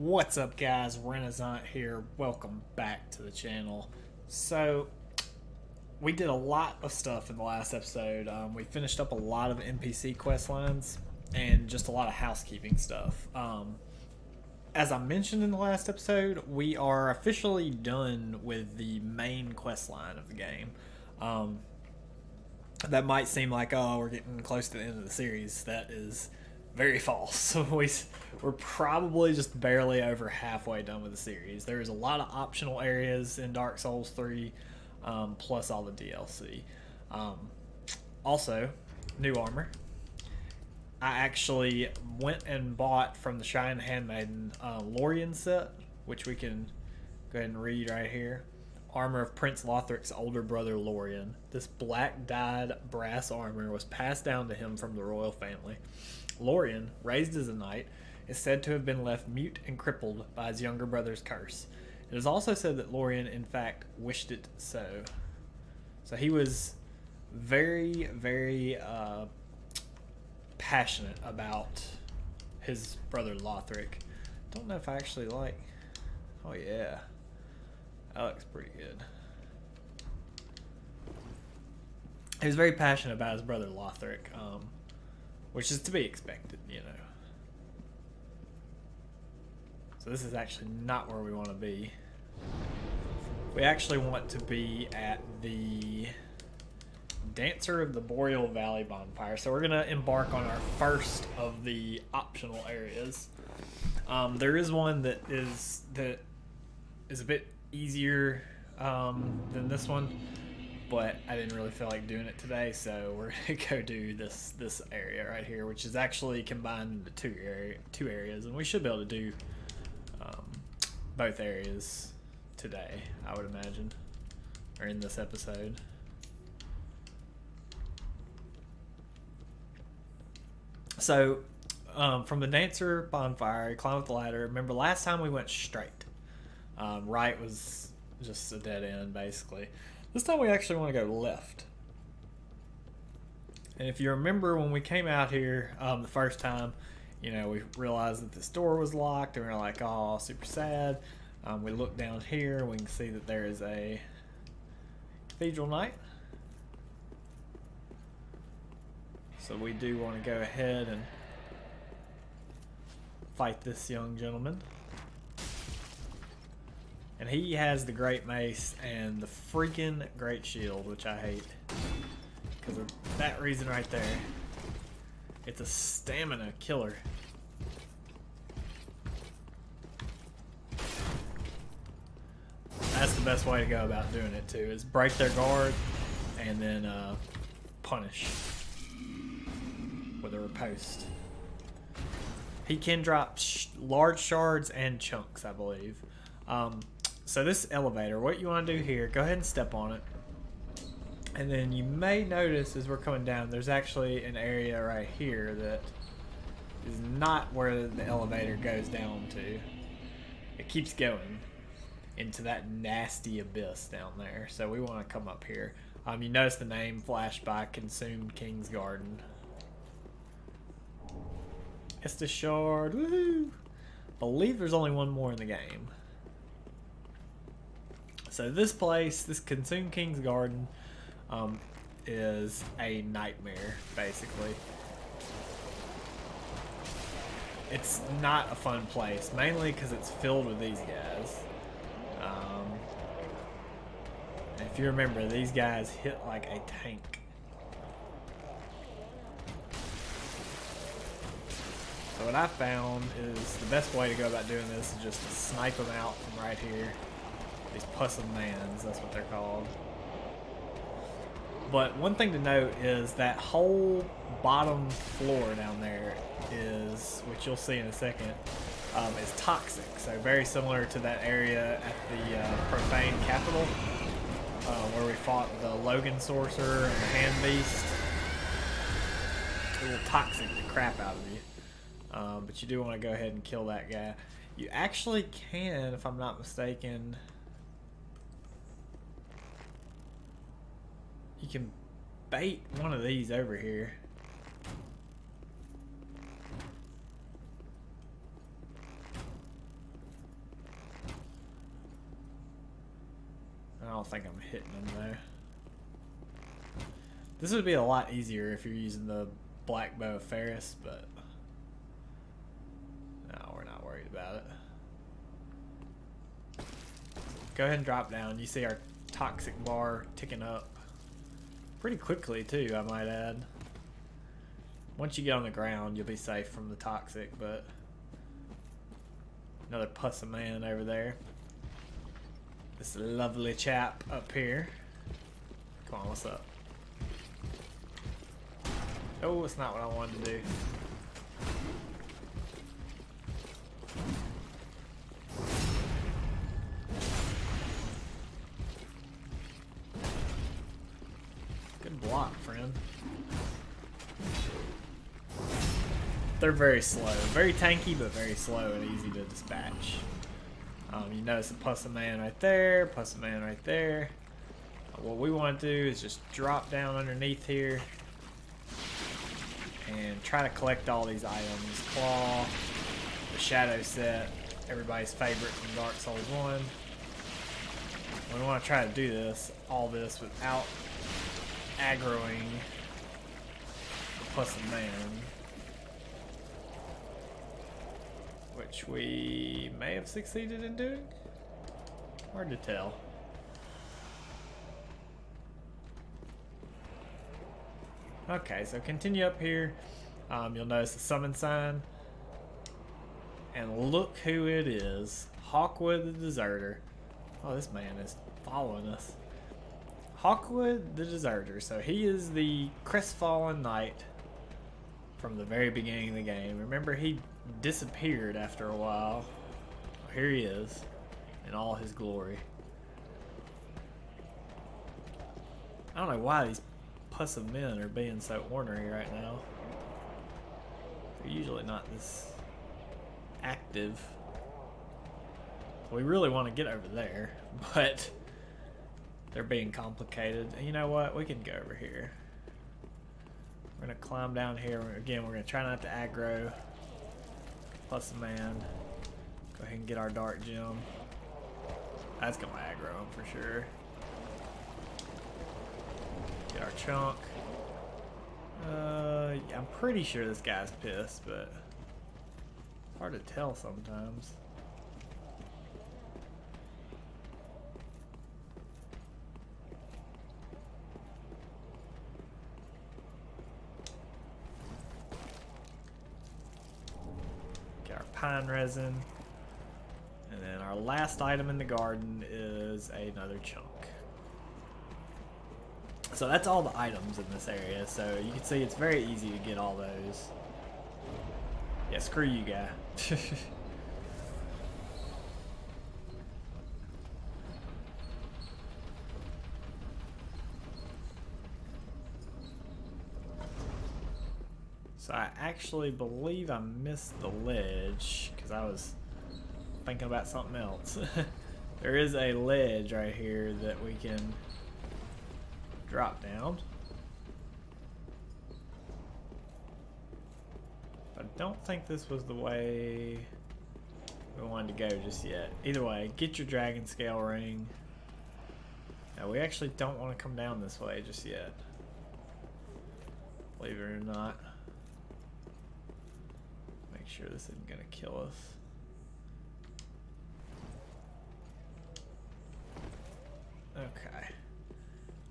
What's up, guys? Renasant here. Welcome back to the channel. So, we did a lot of stuff in the last episode. We finished up a lot of NPC quest lines and just a lot of housekeeping stuff. As I mentioned in the last episode, we are officially done with the main quest line of the game. That might seem like, oh, we're getting close to the end of the series. That is very false. We're probably just barely over halfway done with the series. There's a lot of optional areas in Dark Souls 3, plus all the DLC. Also, new armor. I actually went and bought from the Shrine Handmaiden Lorien set, which we can go ahead and read right here. Armor of Prince Lothric's older brother Lorien. This black dyed brass armor was passed down to him from the royal family. Lorien, raised as a knight, is said to have been left mute and crippled by his younger brother's curse. It is also said that Lorien, in fact, wished it so. So he was very, very passionate about his brother Lothric. Don't know if I actually like... Oh yeah. That looks pretty good. He was very passionate about his brother Lothric, which is to be expected, you know. So this is actually not where we want to be. We actually want to be at the Dancer of the Boreal Valley bonfire. So we're going to embark on our first of the optional areas. There is one that is a bit easier than this one, but I didn't really feel like doing it today, so we're gonna go do this area right here, which is actually combined into two areas, and we should be able to do both areas today, I would imagine, or in this episode. So from the Dancer bonfire, climb up the ladder. Remember last time we went straight. Right was just a dead end, basically. This time we actually want to go left. And if you remember when we came out here the first time, you know, we realized that this door was locked, and we were like, oh, super sad. We look down here, and we can see that there is a cathedral knight. So we do want to go ahead and fight this young gentleman. And he has the great mace and the freaking great shield, which I hate. Because of that reason right there. It's a stamina killer. That's the best way to go about doing it too, is break their guard and then punish with a riposte. He can drop large shards and chunks, I believe. So this elevator, what you want to do here, go ahead and step on it. And then you may notice as we're coming down, there's actually an area right here that is not where the elevator goes down to. It keeps going into that nasty abyss down there. So we want to come up here. You notice the name flashed by Consumed King's Garden. It's the shard. Woohoo! Believe there's only one more in the game. So this place, this Consumed King's Garden, is a nightmare, basically. It's not a fun place, mainly because it's filled with these guys. If you remember, these guys hit like a tank. So what I found is the best way to go about doing this is just to snipe them out from right here. These pussum mans, that's what they're called. But one thing to note is that whole bottom floor down there is, which you'll see in a second, is toxic. So very similar to that area at the Profane Capital, where we fought the Logan Sorcerer and the Hand Beast. It will toxic the crap out of you. But you do want to go ahead and kill that guy. You actually can, if I'm not mistaken... You can bait one of these over here. don't think I'm hitting them though. This would be a lot easier if you're using the black bow of Ferris, but no, we're not worried about it. Go ahead and drop down. You see our toxic bar ticking up pretty quickly too, I might add. Once you get on the ground, you'll be safe from the toxic, but another puss of man over there. This lovely chap up here. Come on, what's up? Oh, it's not what I wanted to do. Good block, friend. They're very slow. Very tanky, but very slow and easy to dispatch. You notice a puss of man right there, puss of man right there. What we want to do is just drop down underneath here and try to collect all these items. Claw, the shadow set, everybody's favorite from Dark Souls 1. We want to try to do all this without aggroing the puss of man, which we may have succeeded in doing. Hard to tell. Okay, so continue up here. You'll notice the summon sign. And look who it is. Hawkwood the Deserter. Oh, this man is following us. Hawkwood the Deserter. So he is the crestfallen knight from the very beginning of the game. Remember, he disappeared after a while. Here he is in all his glory. I don't know why these puss of men are being so ornery right now. They're usually not this active. We really want to get over there, but they're being complicated. And you know what? We can go over here. We're going to climb down here. Again, we're going to try not to aggro puss of man. Go ahead and get our dark gem. That's going to aggro him for sure. Get our chunk. Yeah, I'm pretty sure this guy's pissed, but hard to tell sometimes. Get our pine resin. And then our last item in the garden is another chunk. So that's all the items in this area, so you can see it's very easy to get all those. Yeah, screw you, guy. So I actually believe I missed the ledge, because I was thinking about something else. There is a ledge right here that we can drop down. I don't think this was the way we wanted to go just yet. Either way, get your dragon scale ring. Now, we actually don't want to come down this way just yet, believe it or not. Make sure this isn't gonna kill us. Okay.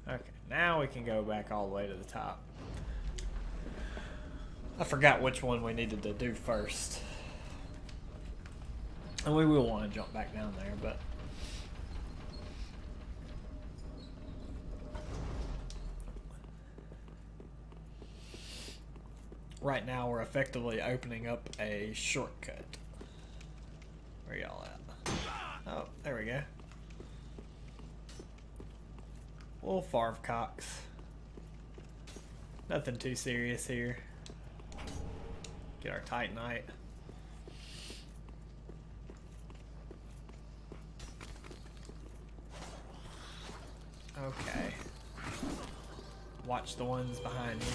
Okay, now we can go back all the way to the top. I forgot which one we needed to do first. And we will want to jump back down there, but right now we're effectively opening up a shortcut. Where y'all at? Oh, there we go. Little Farvcox. Nothing too serious here. Get our Titanite. Okay. Watch the ones behind you.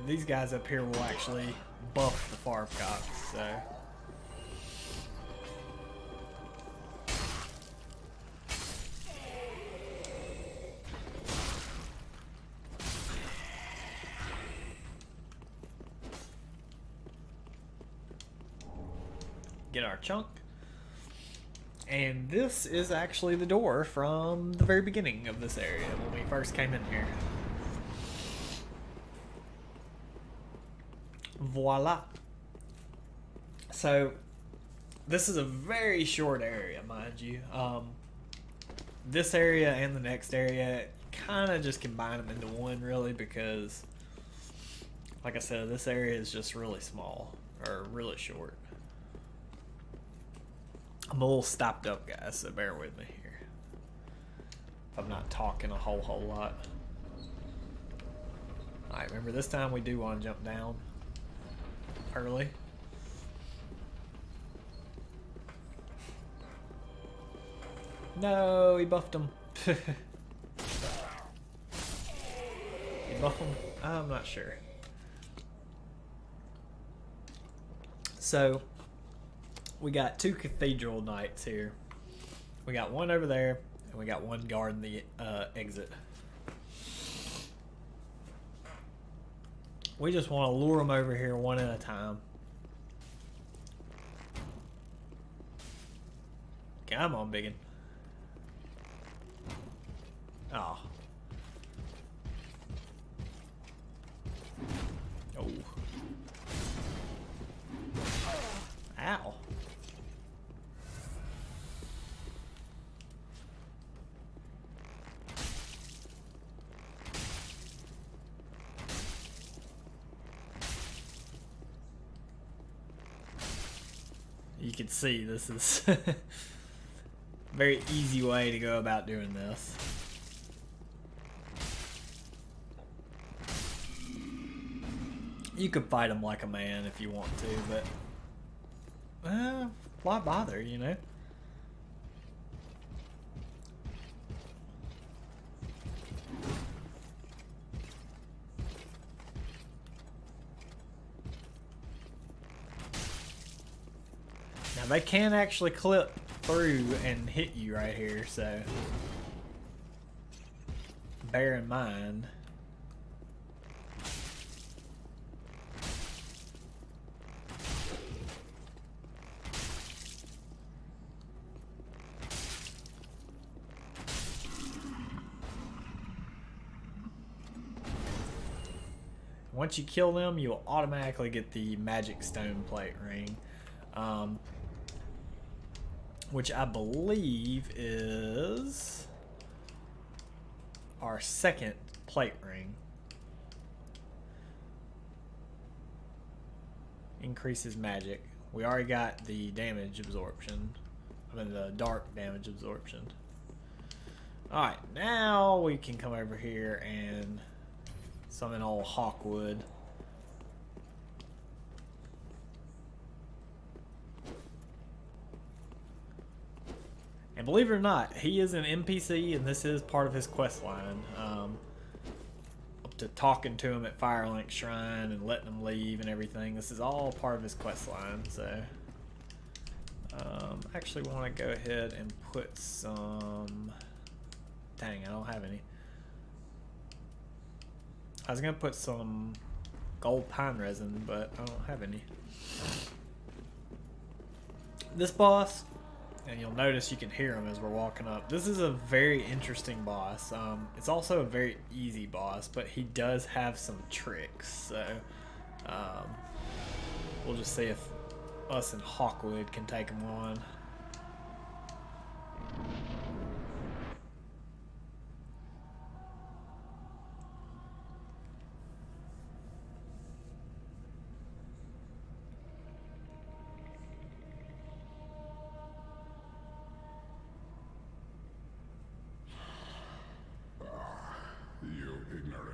These guys up here will actually buff the Farvcox, so get our chunk. And this is actually the door from the very beginning of this area when we first came in here. Voila. So this is a very short area, mind you. This area and the next area kind of just combine them into one, really, because like I said, this area is just really small, or really short. I'm a little stopped up, guys, so bear with me here if I'm not talking a whole lot. Alright, remember this time we do want to jump down early. No, he buffed him. He buffed him? I'm not sure. So, we got 2 cathedral knights here. We got one over there, and we got one guarding the exit. We just want to lure them over here one at a time. Come on, biggin. Oh. Oh. Ow. You can see this is a very easy way to go about doing this. You could fight him like a man if you want to, but why bother, you know? Now they can actually clip through and hit you right here, so bear in mind. Once you kill them, you'll automatically get the magic stone plate ring, which I believe is our second plate ring. Increases magic. We already got the damage absorption. I mean the dark damage absorption. Alright, now we can come over here and summon old Hawkwood. And believe it or not, he is an NPC, and this is part of his quest line. Up to talking to him at Firelink Shrine and letting him leave and everything. This is all part of his quest line. So, actually want to go ahead and put some. Dang, I don't have any. I was gonna put some gold pine resin, but I don't have any. This boss, and you'll notice you can hear him as we're walking up. This is a very interesting boss. It's also a very easy boss, but he does have some tricks. So we'll just see if us and Hawkwood can take him on.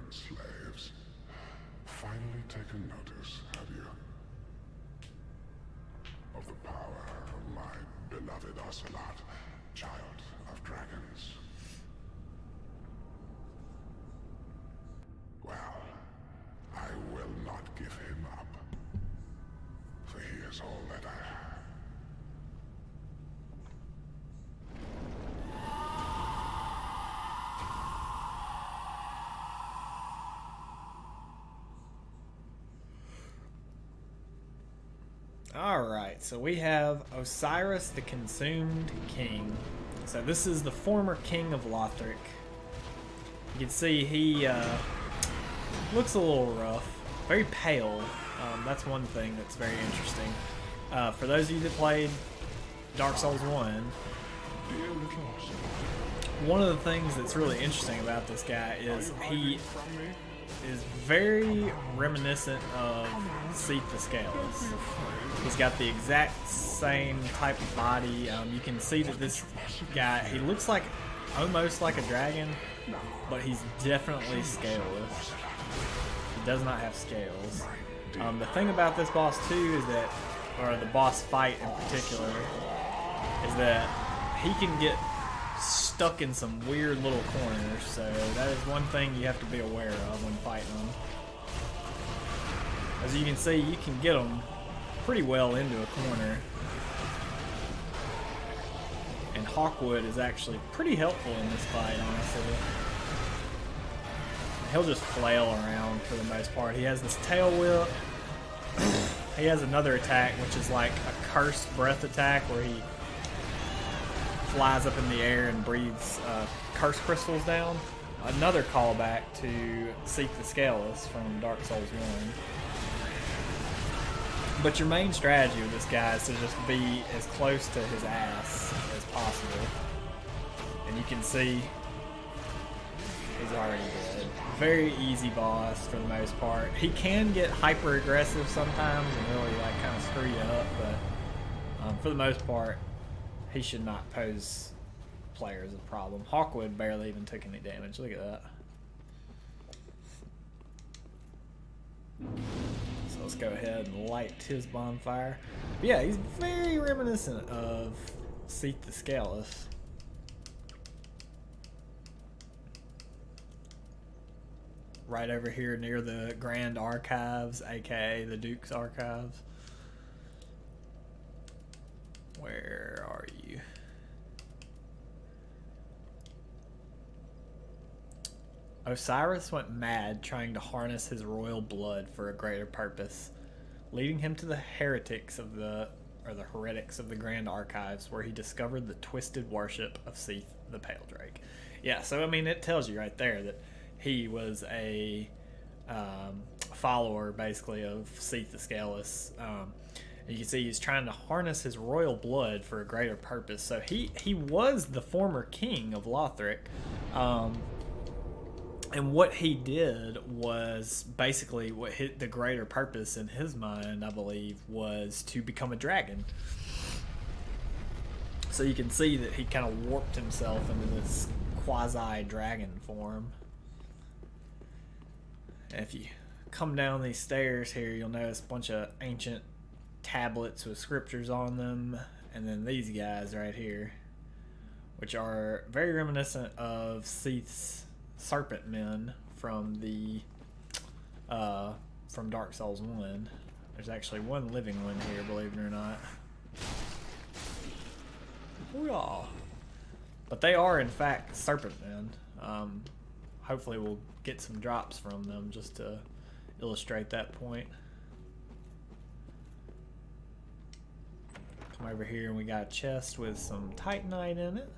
Slaves. Finally taken notice, have you? Of the power of my beloved Ocelot, child of dragons. Well, I will not give him up. For he is all that I have. Alright, so we have Osiris the Consumed King. So this is the former king of Lothric. You can see he looks a little rough, very pale. That's one thing that's very interesting. For those of you that played Dark Souls 1, one of the things that's really interesting about this guy is he is very reminiscent of Seath the Scaleless. He's got the exact same type of body. You can see that this guy, he looks like almost like a dragon, but he's definitely scaleless. He does not have scales. The thing about this boss too is that, or the boss fight in particular, is that he can get stuck in some weird little corners, so that is one thing you have to be aware of when fighting him. As you can see, you can get him pretty well into a corner, and Hawkwood is actually pretty helpful in this fight, honestly. He'll just flail around for the most part. He has this tail whip. He has another attack which is like a cursed breath attack where he flies up in the air and breathes curse crystals down. Another callback to Seath the Scaleless from Dark Souls 1. But your main strategy with this guy is to just be as close to his ass as possible. And you can see he's already dead. Very easy boss for the most part. He can get hyper aggressive sometimes and really like kind of screw you up, but for the most part, he should not pose players a problem. Hawkwood barely even took any damage. Look at that. So let's go ahead and light his bonfire. But yeah, he's very reminiscent of Seath the Scaleless. Right over here near the Grand Archives, aka the Duke's Archives. Where are you? Osiris went mad trying to harness his royal blood for a greater purpose, leading him to the heretics of the Grand Archives, where he discovered the twisted worship of Seath the Pale Drake. Yeah, so I mean, it tells you right there that he was a follower, basically, of Seath the Scaleless. You can see he's trying to harness his royal blood for a greater purpose. So he was the former king of Lothric. And what he did was basically the greater purpose in his mind, I believe, was to become a dragon. So you can see that he kind of warped himself into this quasi-dragon form. And if you come down these stairs here, you'll notice a bunch of ancient tablets with scriptures on them, and then these guys right here, which are very reminiscent of Seath's serpent men from the from Dark Souls 1. There's actually one living one here, believe it or not. Hoo-yah. But they are in fact serpent men. Hopefully we'll get some drops from them just to illustrate that point. Come over here and we got a chest with some Titanite in it.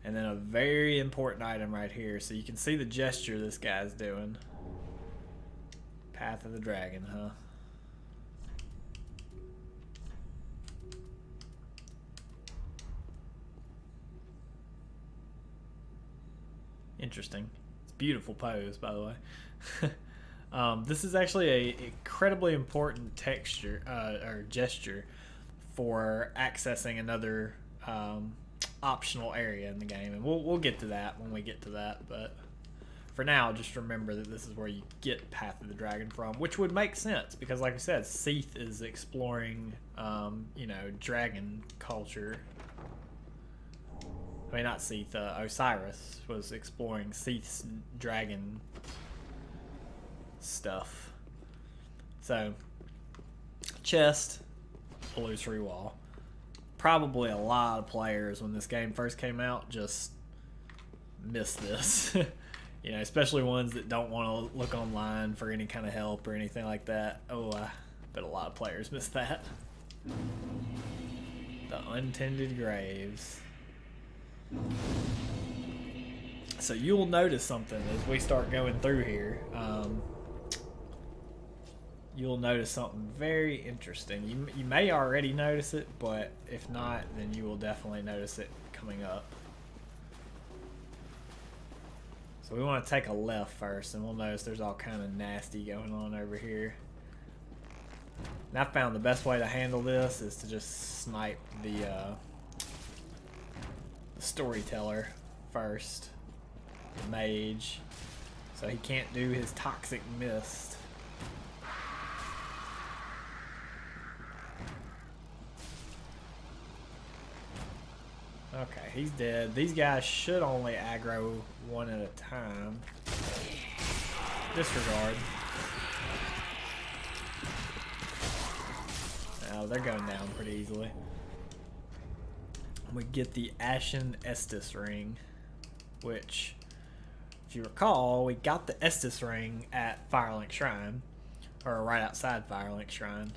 And then a very important item right here. So you can see the gesture this guy's doing. Path of the Dragon, huh? Interesting. It's a beautiful pose, by the way. This is actually a incredibly important texture or gesture for accessing another optional area in the game, and we'll get to that when we get to that. But for now, just remember that this is where you get Path of the Dragon from, which would make sense because, like I said, Seath is exploring, dragon culture. I mean, not Seath. Osiris was exploring Seath's dragon stuff. So, chest, illusory wall. Probably a lot of players when this game first came out just missed this. Especially ones that don't want to look online for any kind of help or anything like that. Oh, but a lot of players miss that. The untended graves. So you'll notice something as we start going through here. You'll notice something very interesting. You may already notice it, but if not, then you will definitely notice it coming up. So we want to take a left first, and we'll notice there's all kind of nasty going on over here. And I found the best way to handle this is to just snipe the storyteller first, the mage, so he can't do his toxic mist. Okay, he's dead. These guys should only aggro one at a time. Disregard. Oh, they're going down pretty easily. We get the Ashen Estus ring, which, if you recall, we got the Estus ring at Firelink Shrine, or right outside Firelink Shrine.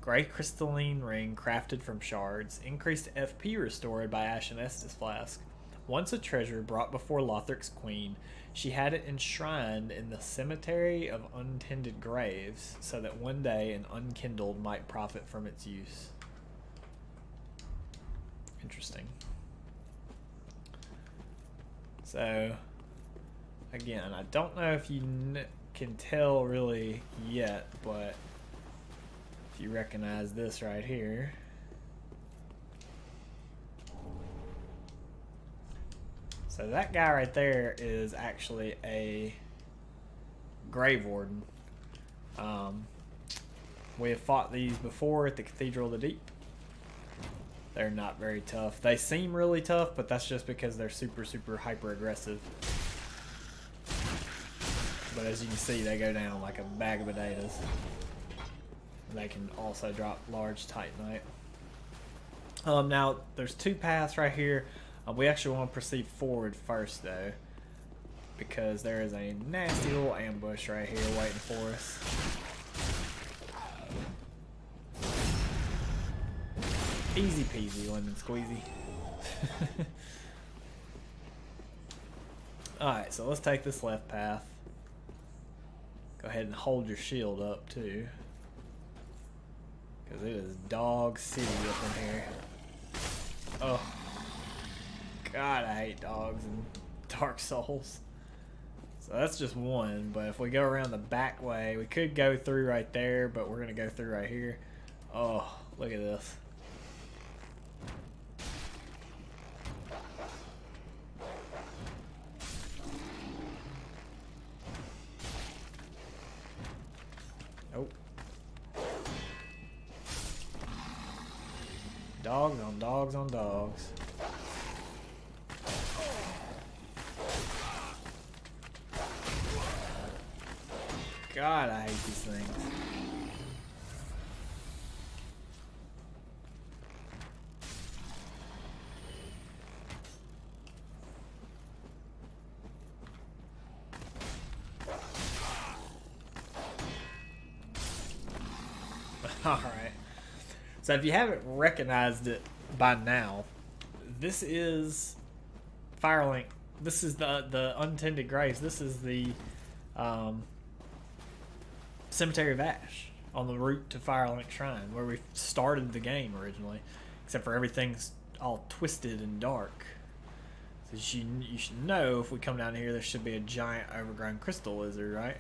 Gray crystalline ring crafted from shards. Increased FP restored by Ashen Estus flask. Once a treasure brought before Lothric's queen, she had it enshrined in the cemetery of untended graves, so that one day an unkindled might profit from its use. Interesting. So, again, I don't know if you can tell really yet, but if you recognize this right here. So that guy right there is actually a Grave Warden. We have fought these before at the Cathedral of the Deep. They're not very tough. They seem really tough, but that's just because they're super, super hyper aggressive. But as you can see, they go down like a bag of potatoes. They can also drop large Titanite. Now, there's two paths right here. We actually want to proceed forward first, though, because there is a nasty little ambush right here waiting for us. Easy peasy, lemon squeezy. Alright, so let's take this left path. Go ahead and hold your shield up, too, because it is dog city up in here. Oh. God, I hate dogs and Dark Souls. So that's just one, but if we go around the back way, we could go through right there, but we're going to go through right here. Oh, look at this. Nope. Dogs on dogs on dogs. God, I hate these things. Alright. So if you haven't recognized it by now, this is Firelink. This is the Untended Graves. This is the Cemetery of Ash on the route to Firelink Shrine, where we started the game originally, except for everything's all twisted and dark. So you should know, if we come down here, there should be a giant overgrown crystal lizard, right?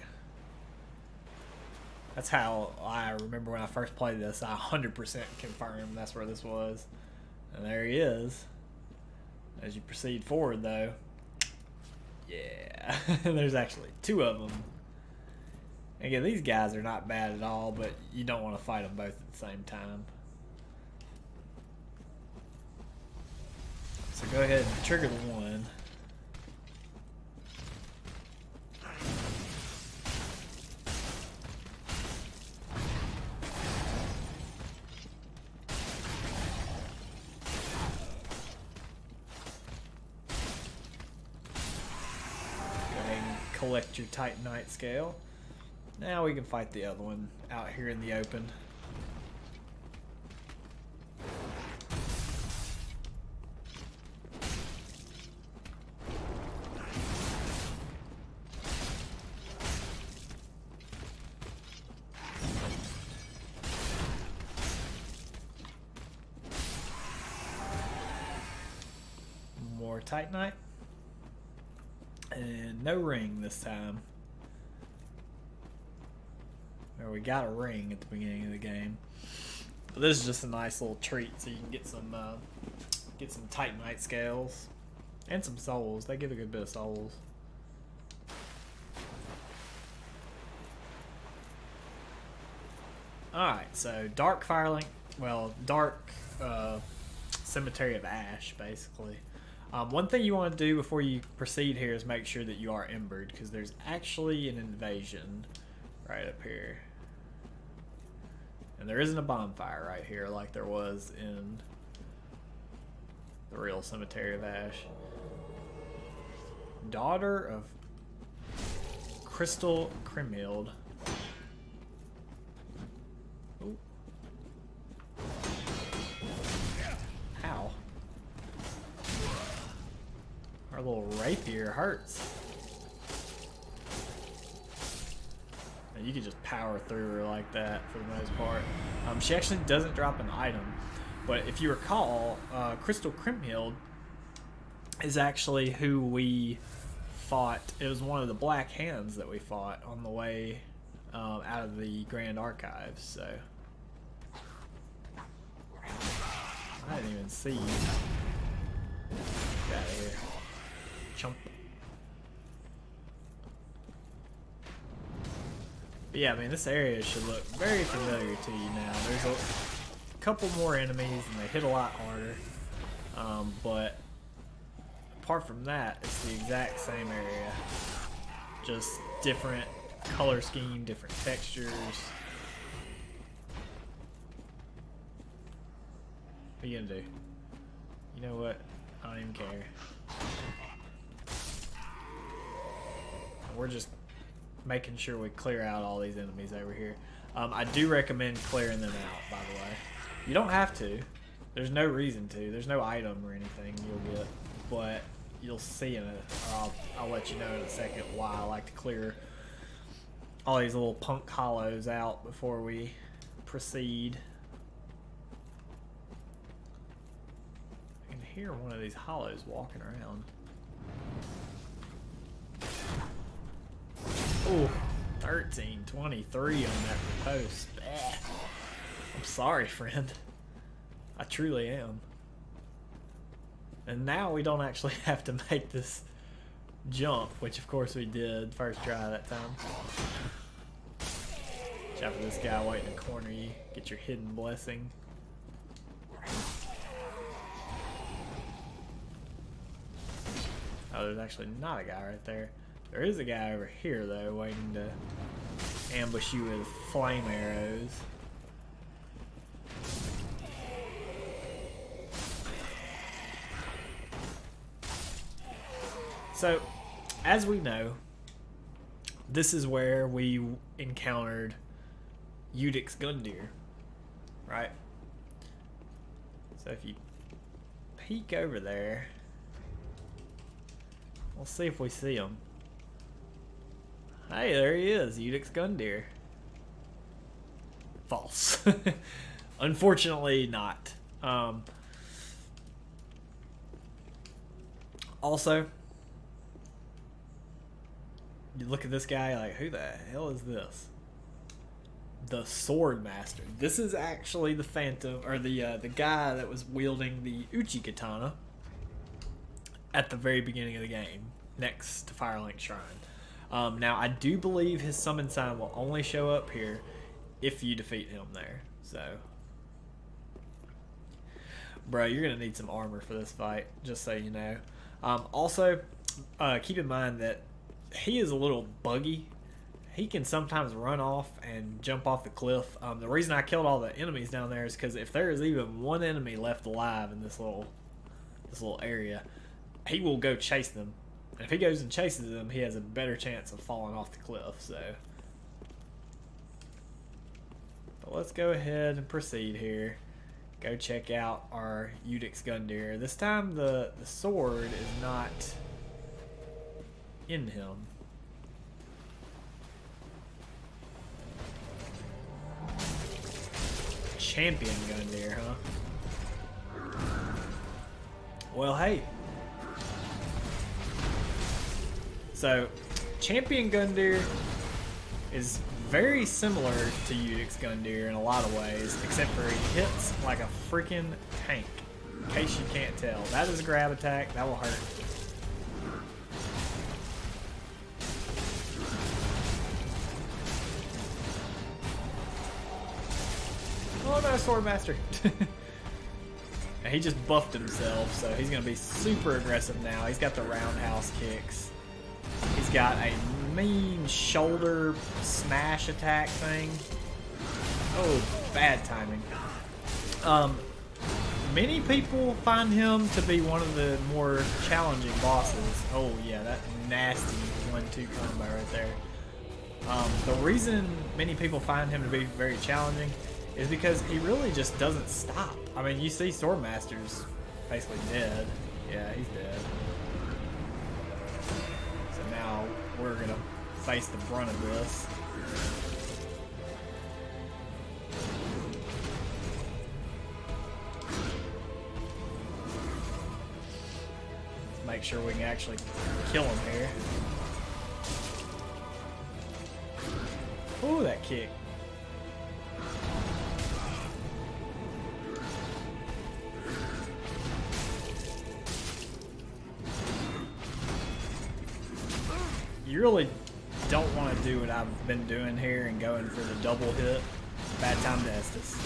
That's how I remember when I first played this. I 100% confirmed that's where this was. And there he is. As you proceed forward, though, yeah, there's actually two of them. Again, these guys are not bad at all, but you don't want to fight them both at the same time. So go ahead and trigger the one. Go ahead and collect your Titanite scale. Now we can fight the other one out here in the open. More Titanite. And no ring this time. Or we got a ring at the beginning of the game. But this is just a nice little treat, so you can get some Titanite scales and some souls. They give a good bit of souls. Alright, so Dark Firelink, well, Dark Cemetery of Ash, basically. One thing you want to do before you proceed here is make sure that you are embered, because there's actually an invasion right up here. And there isn't a bonfire right here like there was in the real Cemetery of Ash. Daughter of Crystal Crimhild. Ooh. Ow. Our little rapier hurts. And you can just power through her like that for the most part. She actually doesn't drop an item. But if you recall, Crystal Crimhild is actually who we fought. It was one of the Black Hands that we fought on the way out of the Grand Archives. So I didn't even see you. Get out of here. Chump. But yeah, I mean, this area should look very familiar to you now. There's a couple more enemies and they hit a lot harder. But apart from that, it's the exact same area. Just different color scheme, different textures. What are you gonna do? You know what? I don't even care. We're just making sure we clear out all these enemies over here. I do recommend clearing them out, by the way. You don't have to. There's no reason to. There's no item or anything you'll get, but you'll see in it. Or I'll let you know in a second why I like to clear all these little punk hollows out before we proceed. I can hear one of these hollows walking around. Oh, 1323 on that post. I'm sorry, friend. I truly am. And now we don't actually have to make this jump, which of course we did first try that time. Watch out for this guy waiting to corner you. Get your hidden blessing. Oh, there's actually not a guy right there. There is a guy over here, though, waiting to ambush you with flame arrows. So, as we know, this is where we encountered Udix Gundyr, right? So if you peek over there, we'll see if we see him. Hey, there he is, Udix Gundyr. False. Unfortunately, not. Also, you look at this guy like, who the hell is this? The Sword Master. This is actually the Phantom, or the guy that was wielding the Uchi Katana at the very beginning of the game, next to Firelink Shrine. Now, I do believe his summon sign will only show up here if you defeat him there. So, bro, you're gonna need some armor for this fight, just so you know. Also, keep in mind that he is a little buggy. He can sometimes run off and jump off the cliff. The reason I killed all the enemies down there is because if there is even one enemy left alive in this little area, he will go chase them. And if he goes and chases them, he has a better chance of falling off the cliff. So But let's go ahead and proceed here. Go check out our Udix Gundyr. This time the sword is not in him. Champion Gundyr, huh? Well, hey. So, Champion Gundyr is very similar to Udix Gundyr in a lot of ways, except for he hits like a freaking tank. In case you can't tell. That is a grab attack. That will hurt. Oh no, Swordmaster. And he just buffed himself, so he's going to be super aggressive now. He's got the roundhouse kicks. He's got a mean shoulder smash attack thing. Oh, bad timing. Many people find him to be one of the more challenging bosses. Oh yeah, that nasty 1-2 combo right there. The reason many people find him to be very challenging is because he really just doesn't stop. I mean, you see Swordmaster's basically dead. Yeah, he's dead. So now we're gonna face the brunt of this. Let's make sure we can actually kill him here. Ooh, that kick. You really don't want to do what I've been doing here and going for the double hit. Bad time to Estus.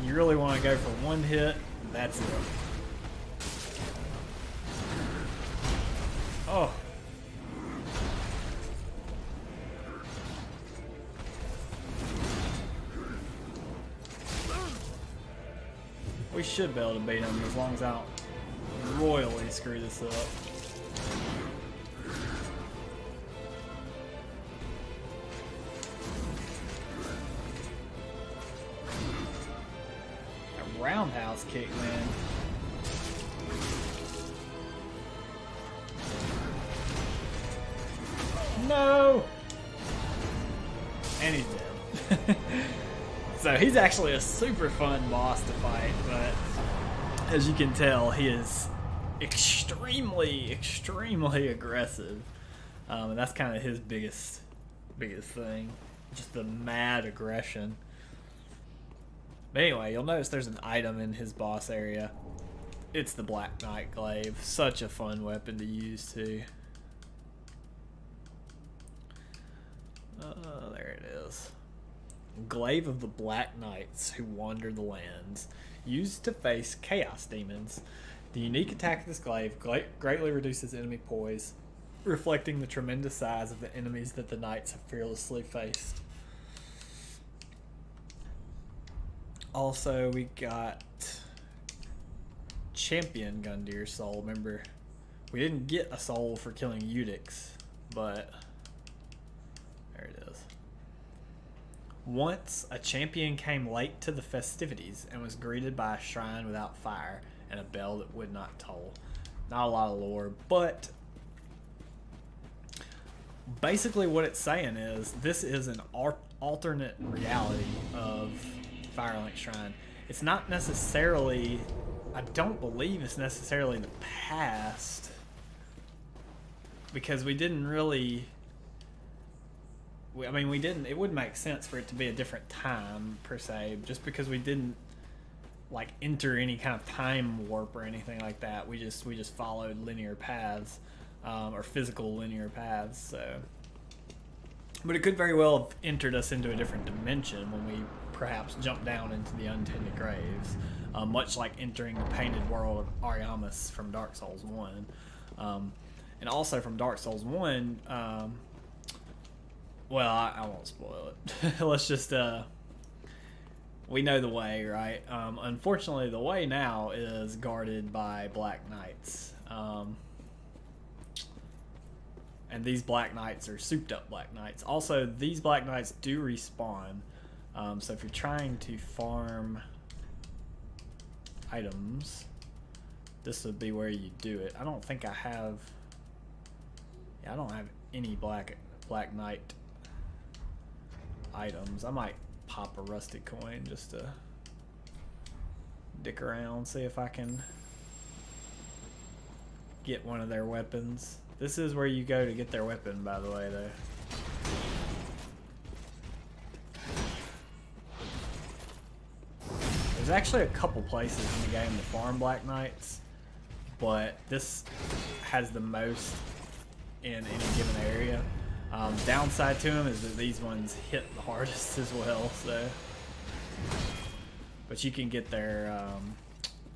You really want to go for one hit, that's it. Oh. We should be able to beat him as long as I don't royally screw this up. That roundhouse kick, man. No! And he's dead. So he's actually a super fun boss to fight, but as you can tell, he is extremely aggressive. And that's kind of his biggest thing. Just the mad aggression. But anyway, you'll notice there's an item in his boss area. It's the Black Knight Glaive. Such a fun weapon to use too. There it is. Glaive of the Black Knights who wander the lands. Used to face chaos demons. The unique attack of this glaive greatly reduces enemy poise, reflecting the tremendous size of the enemies that the knights have fearlessly faced. Also, we got Champion Gundyr soul. Remember, we didn't get a soul for killing Udix, but there it is. Once, a champion came late to the festivities and was greeted by a shrine without fire and a bell that would not toll. Not a lot of lore, but basically what it's saying is this is an alternate reality of Firelink Shrine. It's not necessarily, I don't believe it's necessarily the past, because we didn't really, I mean, we didn't, it wouldn't make sense for it to be a different time per se, just because we didn't like enter any kind of time warp or anything like that. We just followed linear paths, or physical linear paths. So, but it could very well have entered us into a different dimension when we perhaps jumped down into the untended graves, much like entering the painted world of Ariamis from Dark Souls 1, and also from Dark Souls 1. Well, I won't spoil it. Let's just, we know the way, right? Unfortunately, the way now is guarded by Black Knights. And these Black Knights are souped up Black Knights. Also, these Black Knights do respawn. So if you're trying to farm items, this would be where you do it. I don't think I have... Yeah, I don't have any Black Knight items. I might pop a rusted coin just to dick around, see if I can get one of their weapons. This is where you go to get their weapon, by the way, though. There's actually a couple places in the game to farm Black Knights, but this has the most in any given area. Downside to them is that these ones hit the hardest as well. So, but you can get their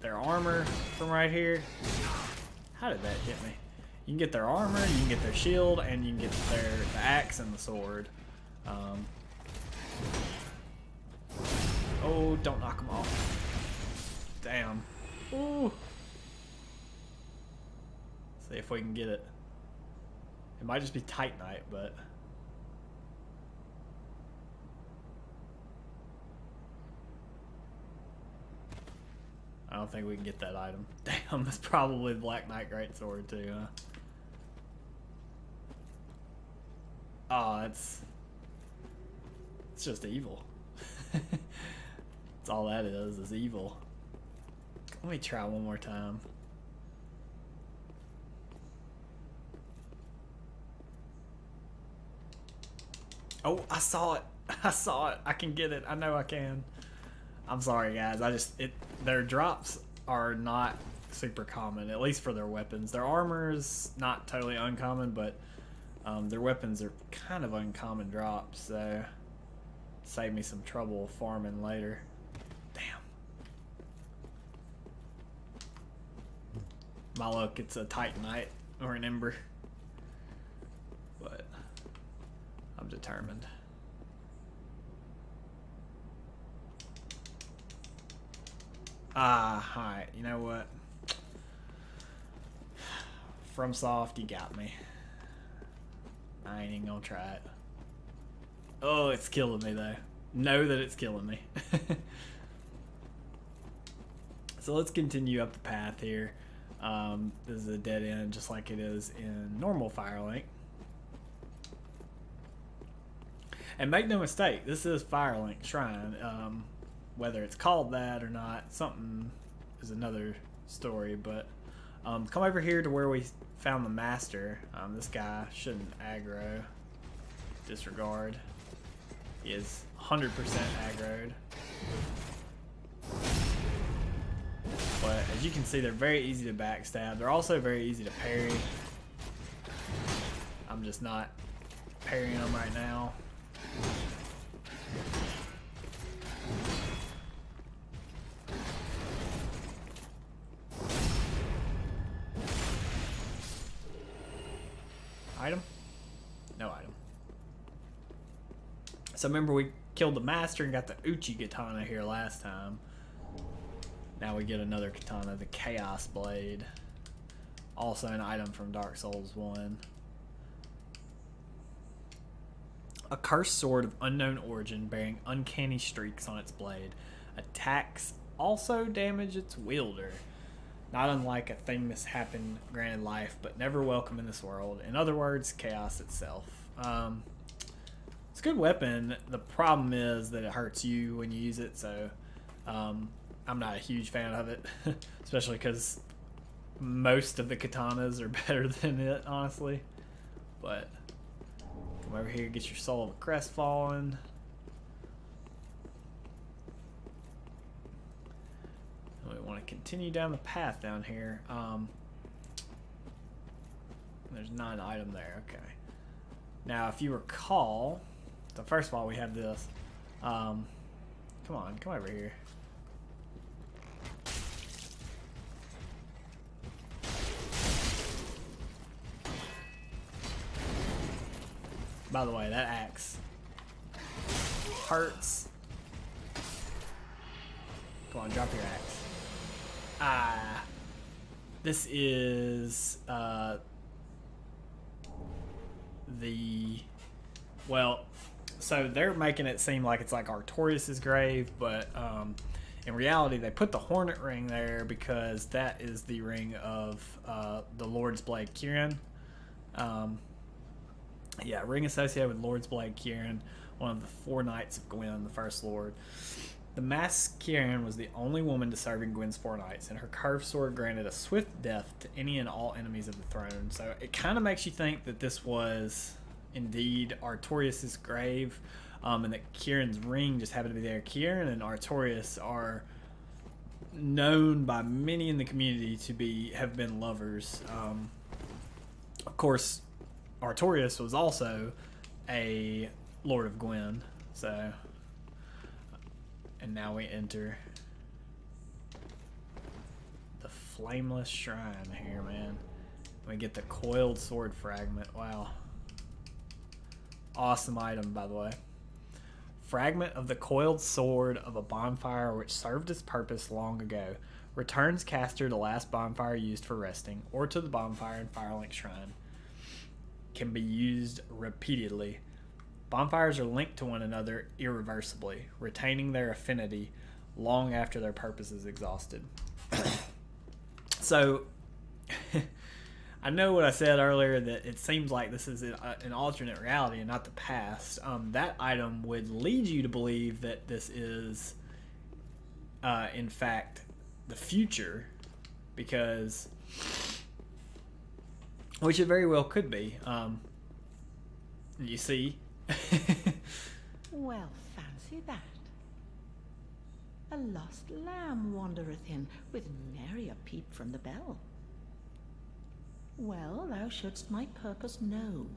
armor from right here. How did that hit me? You can get their armor, you can get their shield, and you can get the axe and the sword. Oh, don't knock them off. Damn. Ooh. See if we can get it. It might just be Titanite, but... I don't think we can get that item. Damn, that's probably the Black Knight Greatsword too, huh? Oh, it's just evil. That's all that is evil. Let me try one more time. Oh, I saw it. I saw it. I can get it. I know I can. I'm sorry, guys. Their drops are not super common, at least for their weapons. Their armor is not totally uncommon, but their weapons are kind of uncommon drops, so save me some trouble farming later. Damn. My luck, it's a Titanite or an Ember. But I'm determined. Alright, you know what? FromSoft, you got me. I ain't even gonna try it. Oh, it's killing me though. Know that it's killing me. So let's continue up the path here. This is a dead end just like it is in normal Firelink. And make no mistake, this is Firelink Shrine. Whether it's called that or not, something is another story. But come over here to where we found the master. This guy shouldn't aggro. Disregard. He is 100% aggroed. But as you can see, they're very easy to backstab. They're also very easy to parry. I'm just not parrying them right now. Item? No item. So remember we killed the master and got the Uchi katana here last time. Now we get another katana, the Chaos Blade. Also an item from Dark Souls 1. A cursed sword of unknown origin bearing uncanny streaks on its blade. Attacks also damage its wielder. Not unlike a thing mishap granted life, but never welcome in this world. In other words, chaos itself. It's a good weapon. The problem is that it hurts you when you use it, so I'm not a huge fan of it. Especially because most of the katanas are better than it, honestly. But come over here, get your Soul of a Crestfallen. We want to continue down the path down here. There's not an item there. Okay. Now, if you recall, so first of all, we have this. Come on, come over here. By the way, that axe hurts. Come on, drop your axe. This is well, so they're making it seem like it's like Artorias' grave, but in reality, they put the Hornet Ring there because that is the ring of the Lord's Blade Kieran. Yeah, ring associated with Lord's Blade Kieran, one of the 4 knights of Gwyn, the First Lord. The masked Kieran was the only woman to serve in Gwyn's 4 knights, and her curved sword granted a swift death to any and all enemies of the throne. So it kind of makes you think that this was indeed Artorias' grave, and that Kieran's ring just happened to be there. Kieran and Artorias are known by many in the community to have been lovers. Of course, Artorias was also a Lord of Gwyn, so... And now we enter the Flameless Shrine here, man. We get the Coiled Sword Fragment. Wow. Awesome item, by the way. Fragment of the coiled sword of a bonfire which served its purpose long ago. Returns caster to last bonfire used for resting, or to the bonfire in Firelink Shrine. Can be used repeatedly. Bonfires are linked to one another irreversibly, retaining their affinity long after their purpose is exhausted. So, I know what I said earlier, that it seems like this is an alternate reality and not the past. That item would lead you to believe that this is, in fact, the future, because, which it very well could be. You see? Well, fancy that. A lost lamb wandereth in, with nary a peep from the bell. Well, thou shouldst my purpose know.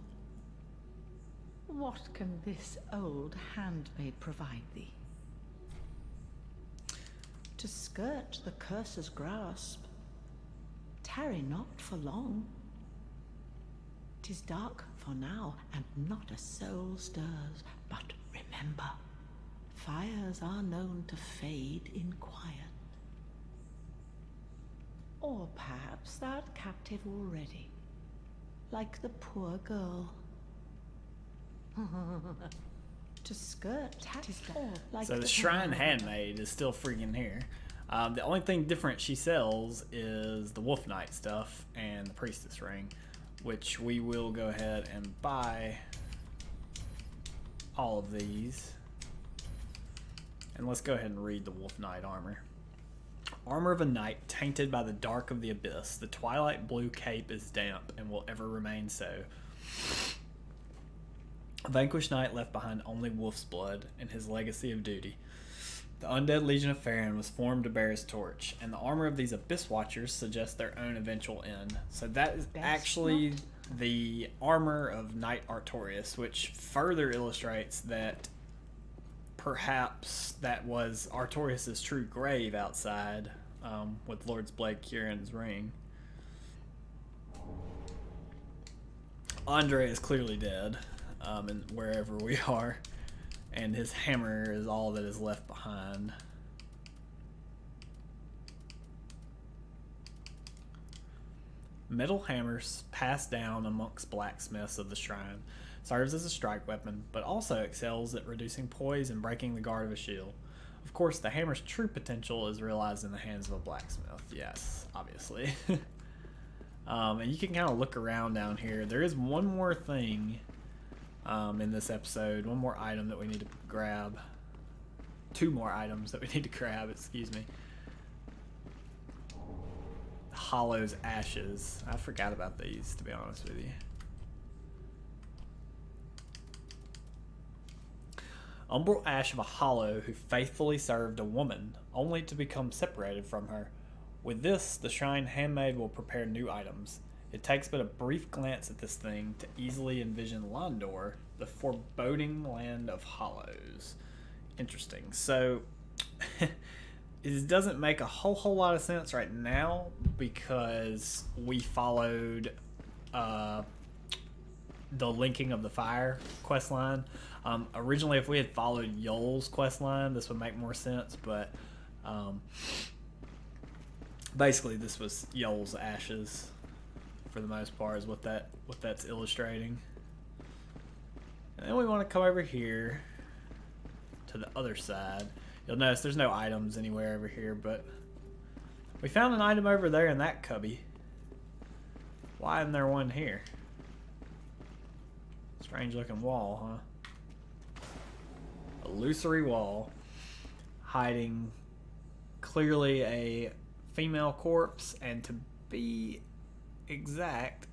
What can this old handmaid provide thee? To skirt the curse's grasp, tarry not for long. 'Tis dark for now, and not a soul stirs. But remember, fires are known to fade in quiet. Or perhaps thou'rt captive already, like the poor girl. To skirt, like so the Shrine Handmaid is still freaking here. The only thing different she sells is the Wolf Knight stuff and the Priestess Ring, which we will go ahead and buy all of these. And let's go ahead and read the Wolf Knight armor. Armor of a knight tainted by the dark of the abyss. The twilight blue cape is damp and will ever remain so. A vanquished knight left behind only wolf's blood and his legacy of duty. The undead Legion of Farron was formed to bear his torch, and the armor of these Abyss Watchers suggests their own eventual end. So that is actually the armor of Knight Artorias, which further illustrates that perhaps that was Artorias' true grave outside, with Lord's Blade Kieran's ring. Andre is clearly dead, and wherever we are. And his hammer is all that is left behind. Metal hammers passed down amongst blacksmiths of the shrine. Serves as a strike weapon, but also excels at reducing poise and breaking the guard of a shield. Of course, the hammer's true potential is realized in the hands of a blacksmith. Yes, obviously. And you can kind of look around down here. There is one more thing in this episode, one more item that we need to grab. 2 more items that we need to grab, excuse me. Hollow's Ashes. I forgot about these, to be honest with you. Umbral ash of a hollow who faithfully served a woman, only to become separated from her. With this, the Shrine Handmaid will prepare new items. It takes but a brief glance at this thing to easily envision Londor, the foreboding land of hollows. Interesting. So, it doesn't make a whole lot of sense right now because we followed the Linking of the Fire questline. Originally, if we had followed Yoel's questline, this would make more sense, but basically this was Yoel's Ashes for the most part is what that's illustrating. And then we want to come over here to the other side. You'll notice there's no items anywhere over here, but we found an item over there in that cubby. Why isn't there one here? Strange looking wall, huh? Illusory wall hiding clearly a female corpse, and to be exact,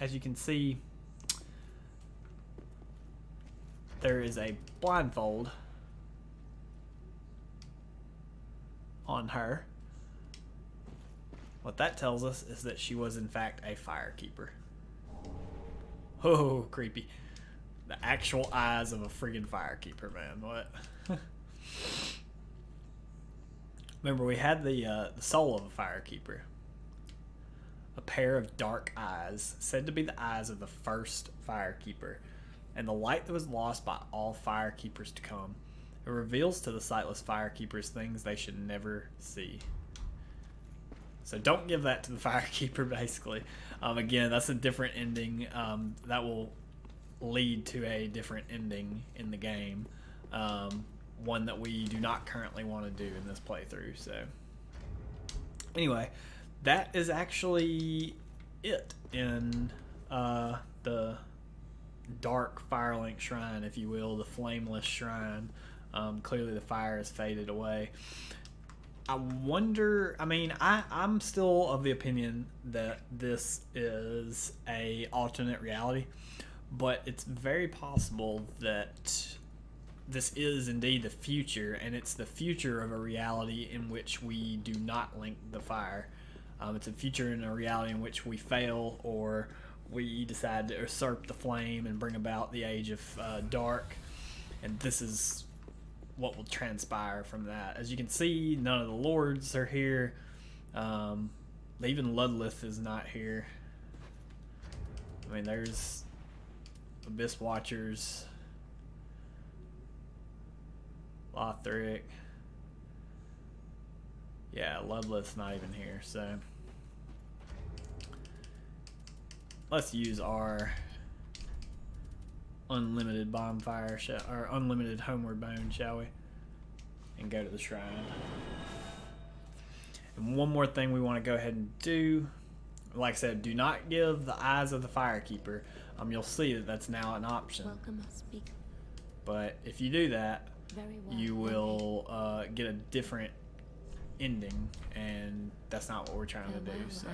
as you can see, there is a blindfold on her. What that tells us is that she was in fact a firekeeper. Oh, creepy. The actual eyes of a friggin' firekeeper, man. What? Remember, we had the soul of a firekeeper. A pair of dark eyes, said to be the eyes of the first firekeeper, and the light that was lost by all firekeepers to come. It reveals to the sightless firekeepers things they should never see. So don't give that to the firekeeper, basically. Again, that's a different ending. That will lead to a different ending in the game. One that we do not currently want to do in this playthrough. So anyway, that is actually it in the dark Firelink Shrine, if you will, the flameless shrine. Clearly the fire has faded away. I wonder, I mean, I'm still of the opinion that this is a alternate reality, but it's very possible that this is indeed the future, and it's the future of a reality in which we do not link the fire. It's a future in a reality in which we fail, or we decide to usurp the flame and bring about the age of dark, and this is what will transpire from that. As you can see, none of the lords are here. Even Ludlith is not here. I mean, there's Abyss Watchers, Lothric. Yeah, Ludlith's not even here, so let's use our unlimited bonfire, or unlimited homeward bone, shall we? And go to the shrine. And one more thing we want to go ahead and do. Like I said, do not give the eyes of the firekeeper. You'll see that that's now an option. Welcome, I'll speak. But if you do that, Very well. you will get a different ending, and that's not what we're trying to do. So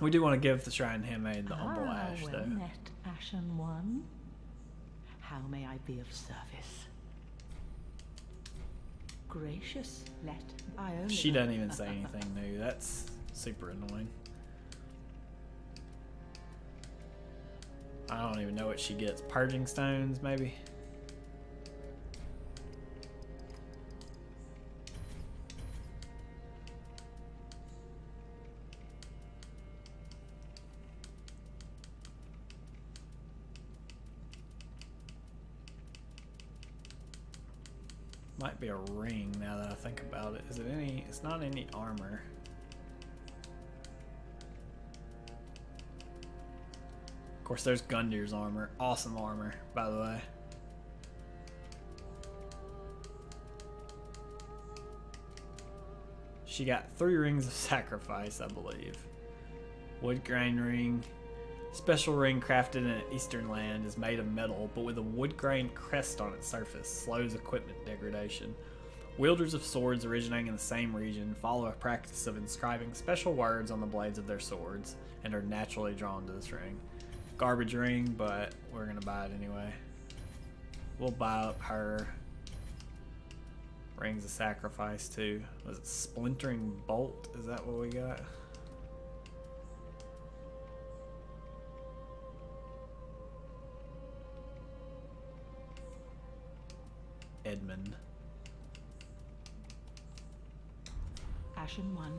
we do want to give the Shrine Handmaid the Umbral Ash, well though. met, Ashen One. How may I be of service? Gracious, let I only. She doesn't even say anything new. That's super annoying. I don't even know what she gets. Purging stones, maybe? Might be a ring now that I think about it. Is it any? It's not any armor. Of course, there's Gundir's armor. Awesome armor, by the way. She got 3 rings of sacrifice, I believe. Wood grain ring. Special ring crafted in an eastern land is made of metal, but with a wood grain crest on its surface, slows equipment degradation. Wielders of swords originating in the same region follow a practice of inscribing special words on the blades of their swords, and are naturally drawn to this ring. Garbage ring, but we're gonna buy it anyway. We'll buy up her rings of sacrifice too. Was it splintering bolt? Is that what we got? Edmund. Ashen One.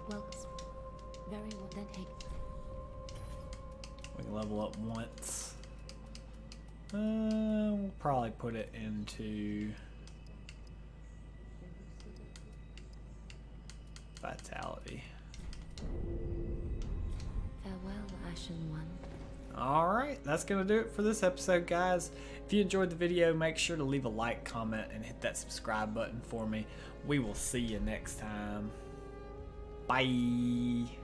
Well, very well. Then take. We can level up once. We'll probably put it into vitality. Farewell, Ashen One. Alright, that's going to do it for this episode, guys. If you enjoyed the video, make sure to leave a like, comment, and hit that subscribe button for me. We will see you next time. Bye.